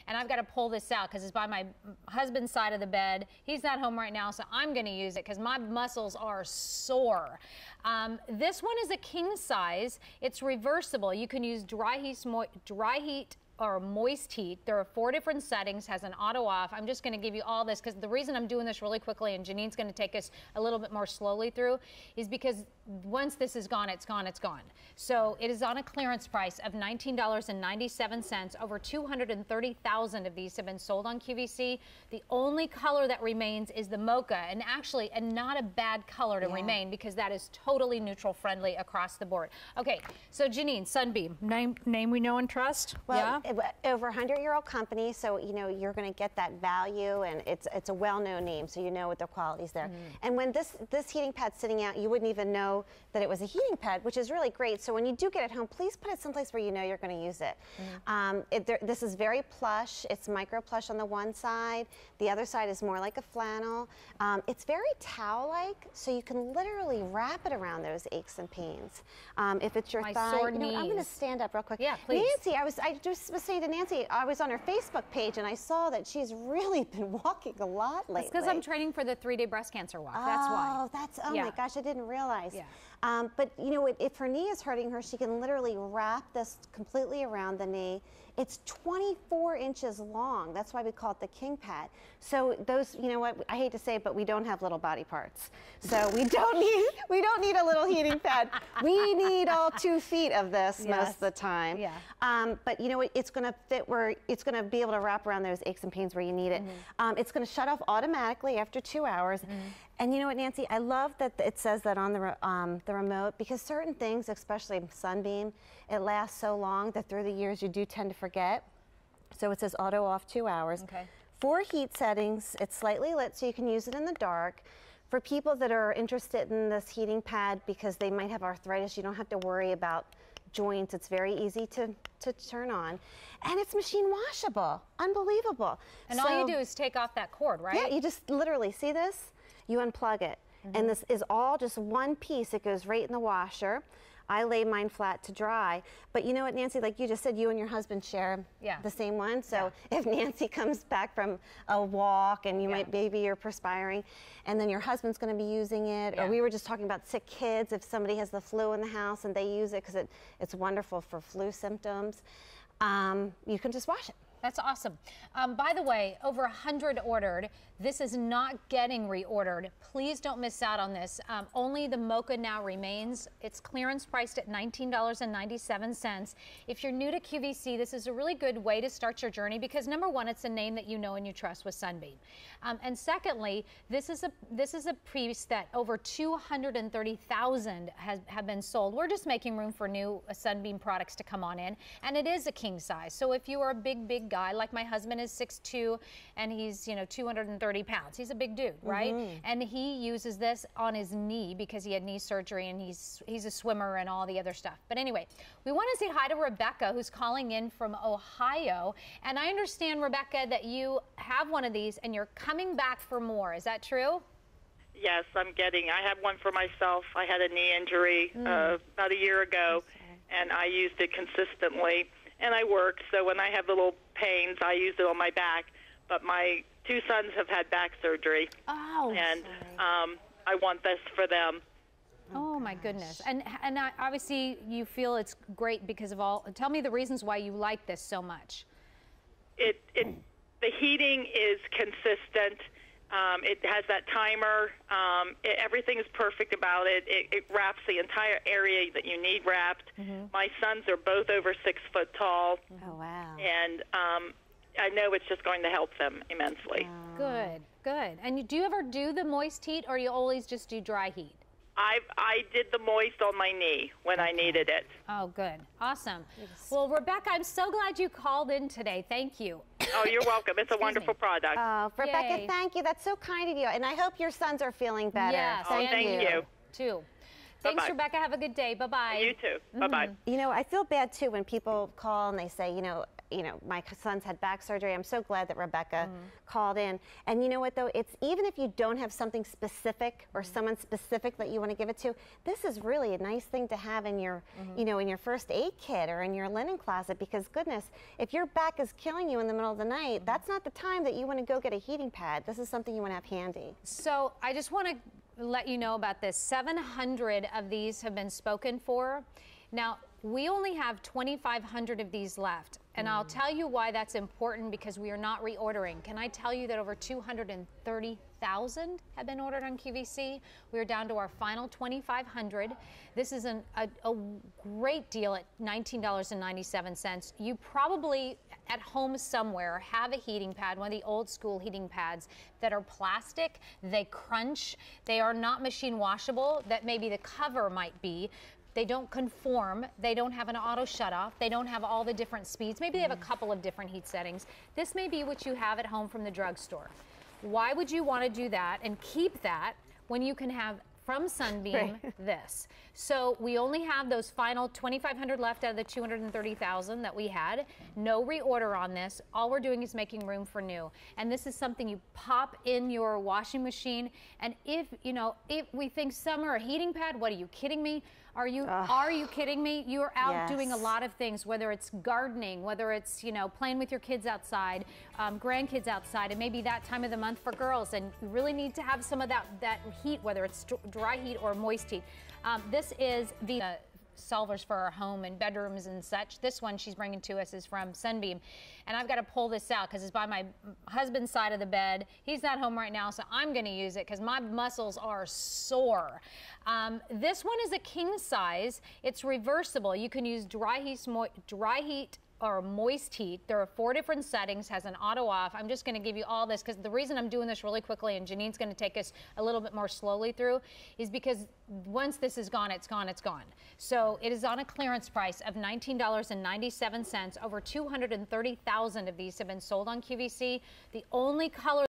and I've got to pull this out because it's by my husband's side of the bed. He's not home right now, so I'm going to use it because my muscles are sore. This one is a king size. It's reversible. You can use dry heat or moist heat. There are 4 different settings, has an auto off. I'm just going to give you all this because the reason I'm doing this really quickly, and Janine's going to take us a little bit more slowly through, is because once this is gone, it's gone, it's gone. So it is on a clearance price of $19.97. Over 230,000 of these have been sold on QVC. The only color that remains is the mocha, and actually, and not a bad color to remain because that is totally neutral friendly across the board. Okay, so Janine, Sunbeam, name we know and trust? Well, over 100-year-old company, so you know you're going to get that value, and it's a well-known name, so you know what the quality's there. And when this heating pad's sitting out, you wouldn't even know that it was a heating pad, which is really great. So when you do get it home, please put it someplace where you know you're going to use it. This is very plush. It's micro plush on the one side. The other side is more like a flannel. It's very towel-like, so you can literally wrap it around those aches and pains. If it's your thigh, you know, I'm going to stand up real quick. Yeah, please. Nancy, I just was saying to Nancy, I was on her Facebook page and I saw that she's really been walking a lot lately. It's because I'm training for the 3-day breast cancer walk. That's why. Oh my gosh, I didn't realize. But you know, if her knee is hurting her, she can literally wrap this completely around the knee. It's 24 inches long. That's why we call it the king pad. So those, you know what, I hate to say it, but we don't have little body parts. So we don't need a little heating pad. We need all 2 feet of this most of the time. But you know what, it's gonna fit where it's gonna be able to wrap around those aches and pains where you need it. It's gonna shut off automatically after 2 hours. And you know what, Nancy, I love that it says that on the remote, because certain things, especially Sunbeam, it lasts so long that through the years you do tend to forget. So it says auto off 2 hours. 4 heat settings. It's slightly lit, so you can use it in the dark. For people that are interested in this heating pad because they might have arthritis, you don't have to worry about joints. It's very easy to turn on. And it's machine washable. Unbelievable. And all you do is take off that cord, right? Yeah, you just literally, see this? You unplug it. And this is all just one piece. It goes right in the washer. I lay mine flat to dry. But you know what, Nancy, like you just said, you and your husband share the same one. So if Nancy comes back from a walk and you maybe you're perspiring, and then your husband's going to be using it, or we were just talking about sick kids, if somebody has the flu in the house and they use it because it's wonderful for flu symptoms, you can just wash it. That's awesome. By the way, over 100 ordered. This is not getting reordered. Please don't miss out on this. Only the mocha now remains. It's clearance priced at $19.97. If you're new to QVC, this is a really good way to start your journey because number one, it's a name that you know and you trust with Sunbeam. And secondly, this is a piece that over 230,000 have been sold. We're just making room for new Sunbeam products to come on in, and it is a king size. So if you are a big guy, like my husband is 6'2", and he's 230 pounds. He's a big dude, right? And he uses this on his knee because he had knee surgery, and he's a swimmer and all the other stuff. But anyway, we want to say hi to Rebecca, who's calling in from Ohio. And I understand, Rebecca, that you have one of these and you're coming back for more. Is that true? Yes, I have one for myself. I had a knee injury about a year ago, and I used it consistently. And I work, so when I have little pains, I use it on my back. But my 2 sons have had back surgery, and I want this for them. Oh my goodness! And obviously you feel it's great because of all. Tell me the reasons why you like this so much. The heating is consistent. It has that timer. Everything is perfect about it. It wraps the entire area that you need wrapped. My sons are both over 6 foot tall. Oh, wow. And I know it's just going to help them immensely. Good. And do you ever do the moist heat, or you always just do dry heat? I did the moist on my knee when I needed it. Oh, good. Awesome. Well, Rebecca, I'm so glad you called in today. Thank you. Oh, you're welcome. It's a wonderful product. Oh, Rebecca, thank you. That's so kind of you. And I hope your sons are feeling better. Yes, thank you. Too. Thanks, Bye-bye. Rebecca. Have a good day. Bye-bye. You too. Bye-bye. You know, I feel bad, too, when people call and they say, you know, you know, my son's had back surgery. I'm so glad that Rebecca called in. And you know what though, it's even if you don't have something specific or someone specific that you want to give it to, this is really a nice thing to have in your, you know, in your first aid kit or in your linen closet, because goodness, if your back is killing you in the middle of the night, that's not the time that you want to go get a heating pad. This is something you want to have handy. So I just want to let you know about this. 700 of these have been spoken for. Now, we only have 2,500 of these left. And I'll tell you why that's important, because we are not reordering. Can I tell you that over 230,000 have been ordered on QVC? We're down to our final 2,500. This is a great deal at $19.97. You probably at home somewhere have a heating pad, one of the old school heating pads that are plastic. They crunch. They are not machine washable. That maybe the cover might be. They don't conform. They don't have an auto shut off. They don't have all the different speeds. Maybe they have a couple of different heat settings. This may be what you have at home from the drugstore. Why would you want to do that and keep that when you can have from Sunbeam this? So we only have those final 2,500 left out of the 230,000 that we had. No reorder on this. All we're doing is making room for new. And this is something you pop in your washing machine. And if, you know, if we think summer, a heating pad, what are you kidding me? Are you kidding me? You are out doing a lot of things, whether it's gardening, whether it's, you know, playing with your kids outside, grandkids outside, and maybe that time of the month for girls. And you really need to have some of that heat, whether it's dry heat or moist heat. This is the solvers for our home and bedrooms and such. This one she's bringing to us is from Sunbeam. And I've got to pull this out because it's by my husband's side of the bed. He's not home right now, so I'm going to use it because my muscles are sore. This one is a king size. It's reversible. You can use dry heat or moist heat. There are 4 different settings, has an auto off. I'm just going to give you all this because the reason I'm doing this really quickly, and Janine's going to take us a little bit more slowly through, is because once this is gone, it's gone, it's gone. So it is on a clearance price of $19.97. Over 230,000 of these have been sold on QVC. The only color